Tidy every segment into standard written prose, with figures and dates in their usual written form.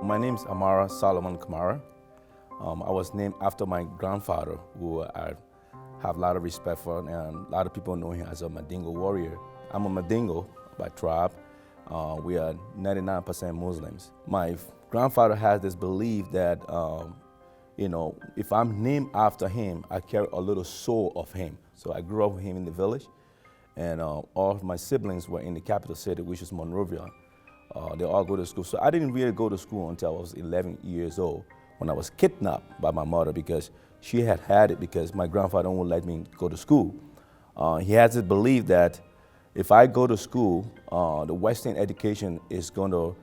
My name is Amara Solomon Kamara. I was named after my grandfather, who I have a lot of respect for, and a lot of people know him as a Mandingo warrior. I'm a Mandingo by tribe. We are 99% Muslims. My grandfather has this belief that, if I'm named after him, I carry a little soul of him. So I grew up with him in the village, and all of my siblings were in the capital city, which is Monrovia. They all go to school. So I didn't really go to school until I was 11 years old, when I was kidnapped by my mother because she had it because my grandfather wouldn't let me go to school. He has this belief that if I go to school, the Western education is going to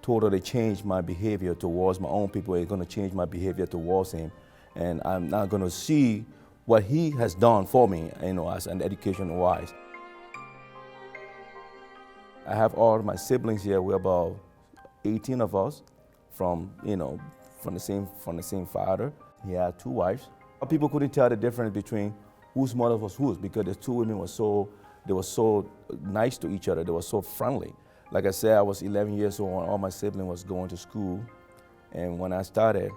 totally change my behavior towards my own people. It's going to change my behavior towards him. And I'm not going to see what he has done for me, as an education-wise. I have all of my siblings here. We're about 18 of us from the same father. He had 2 wives. People couldn't tell the difference between whose mother was whose because the 2 women were so nice to each other. They were so friendly. Like I said, I was 11 years old when all my siblings was going to school. And when I started,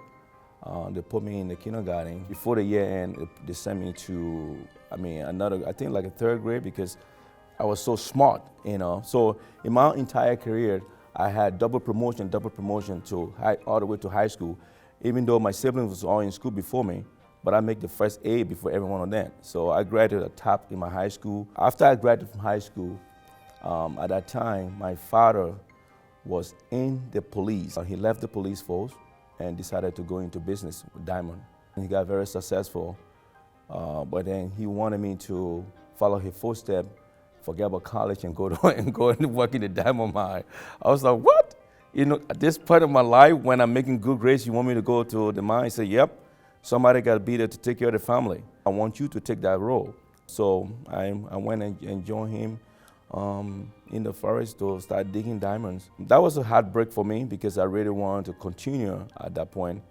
they put me in the kindergarten. Before the year end, they sent me to, I think like a 3rd grade because I was so smart, So in my entire career, I had double promotion to all the way to high school, even though my siblings was all in school before me, but I make the first A before every one of them. So I graduated at top in my high school. After I graduated from high school, at that time, my father was in the police. He left the police force and decided to go into business with diamond. And he got very successful, but then he wanted me to follow his footsteps, forget about college and go and work in the diamond mine. I was like, what? At this point of my life, when I'm making good grades, you want me to go to the mine? I said, yep, somebody got to be there to take care of the family. I want you to take that role. So I went and joined him in the forest to start digging diamonds. That was a heartbreak for me because I really wanted to continue at that point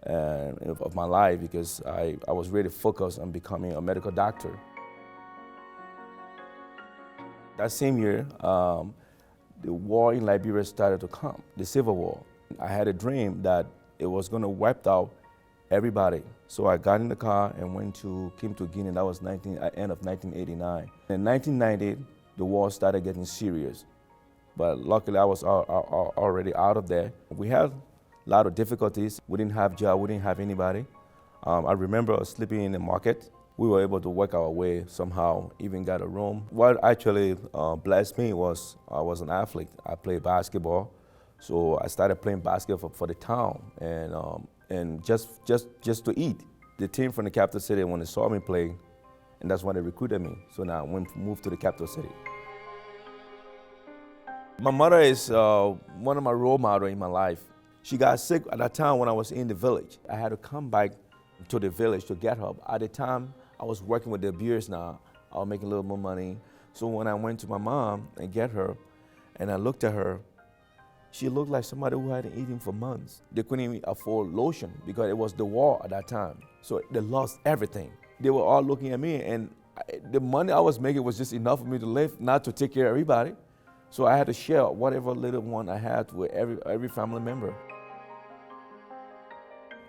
of my life because I was really focused on becoming a medical doctor. That same year, the war in Liberia started to come, the Civil War. I had a dream that it was going to wipe out everybody. So I got in the car and came to Guinea. That was end of 1989. In 1990, the war started getting serious. But luckily, I was already out of there. We had a lot of difficulties. We didn't have job, we didn't have anybody. I remember sleeping in the market. We were able to work our way somehow, even got a room. What actually blessed me was I was an athlete. I played basketball, so I started playing basketball for the town and just to eat. The team from the capital city, when they saw me play, and that's when they recruited me. So now I moved to the capital city. My mother is one of my role models in my life. She got sick at that time when I was in the village. I had to come back to the village to get her. At the time, I was working with the beers now. I was making a little more money. So when I went to my mom and get her, and I looked at her, she looked like somebody who hadn't eaten for months. They couldn't even afford lotion because it was the war at that time. So they lost everything. They were all looking at me, and the money I was making was just enough for me to live, not to take care of everybody. So I had to share whatever little one I had with every family member.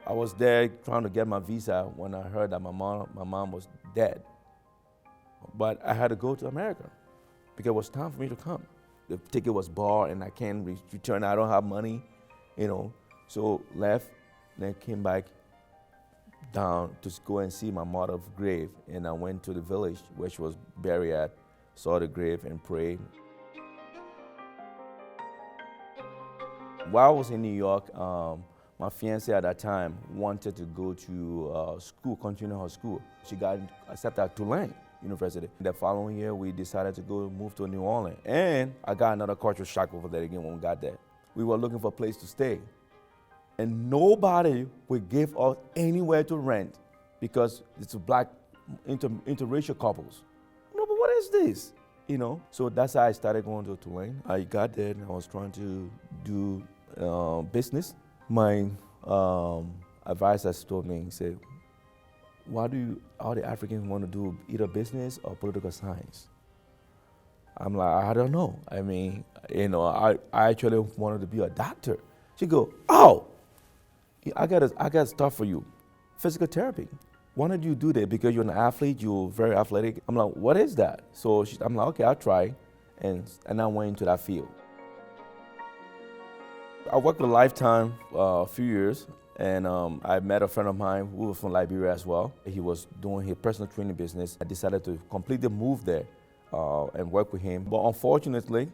I was there trying to get my visa when I heard that my mom was dead. But I had to go to America because it was time for me to come. The ticket was bought and I can't return. I don't have money, So left, then came back down to go and see my mother's grave. And I went to the village where she was buried at, saw the grave and prayed. While I was in New York, my fiancée at that time wanted to go to school, continue her school. She got accepted at Tulane University. The following year, we decided to move to New Orleans. And I got another cultural shock over there again when we got there. We were looking for a place to stay. And nobody would give us anywhere to rent because it's a black interracial couples. No, but what is this? So that's how I started going to Tulane. I got there and I was trying to do business. My advisor told me, he said, why do all the Africans want to do either business or political science? I'm like, I don't know. I actually wanted to be a doctor. She go, oh, I got stuff for you, physical therapy. Why don't you do that? Because you're an athlete, you're very athletic. I'm like, what is that? So I'm like, okay, I'll try, and I went into that field. I worked with Lifetime a few years, and I met a friend of mine who was from Liberia as well. He was doing his personal training business. I decided to completely move there and work with him. But unfortunately,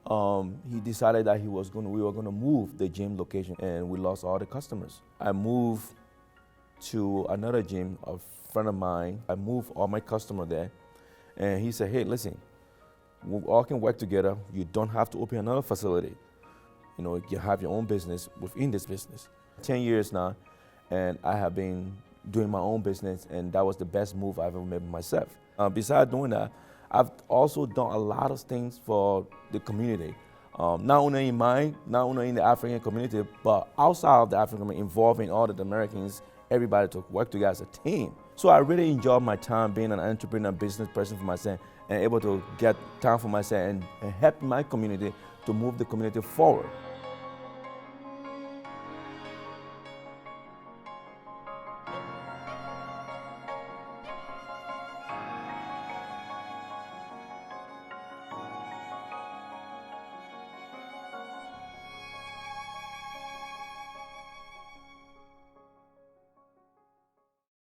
he decided that we were gonna move the gym location, and we lost all the customers. I moved to another gym, a friend of mine. I moved all my customers there, and he said, hey, listen, we all can work together. You don't have to open another facility. You know, you have your own business within this business. 10 years now, and I have been doing my own business, and that was the best move I've ever made myself. Besides doing that, I've also done a lot of things for the community. Not only in the African community, but outside of the African community, involving all the Americans, everybody to work together as a team. So I really enjoyed my time being an entrepreneur, business person for myself, and able to get time for myself and help my community to move the community forward.